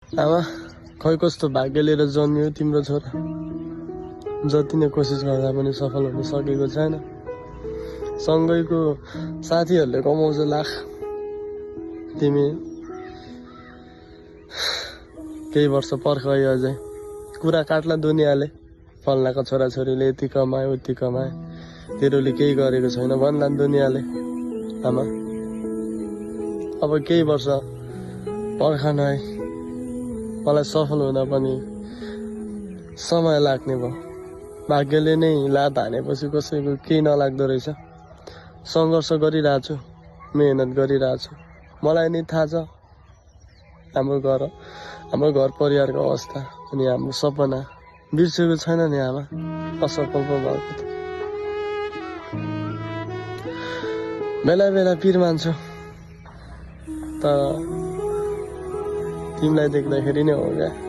आमा खै कस्तो भाग्य लिएर जन्मियो तिम्रो छोरा। जति नै कोसिस गर्दा पनि सफल हुन सकेको छैन। सँगैको साथीहरूले कमाउँछ लाख, तिमी केही वर्ष पर्खाइ अझै। कुरा काट्ला दुनियाँले, फल्नाको छोराछोरीले यति कमाए उति कमाए, तेरोले केही गरेको छैन भन्ला दुनियाँले। आमा अब केही वर्ष पर्खन है, मलाई सफल हुन पनि समय लाग्ने भयो। भाग्यले नै लात हानेपछि कसैको केही नलाग्दो रहेछ। सङ्घर्ष गरिरहेको छु, मेहनत गरिरहेको छु। मलाई नि थाहा छ हाम्रो घर परिवारको अवस्था अनि हाम्रो सपना बिर्सेको छैन नि आमा। असफल पो भएको त बेला बेला पिर मान्छु, तर तिमीलाई देख्दाखेरि नै हो क्या।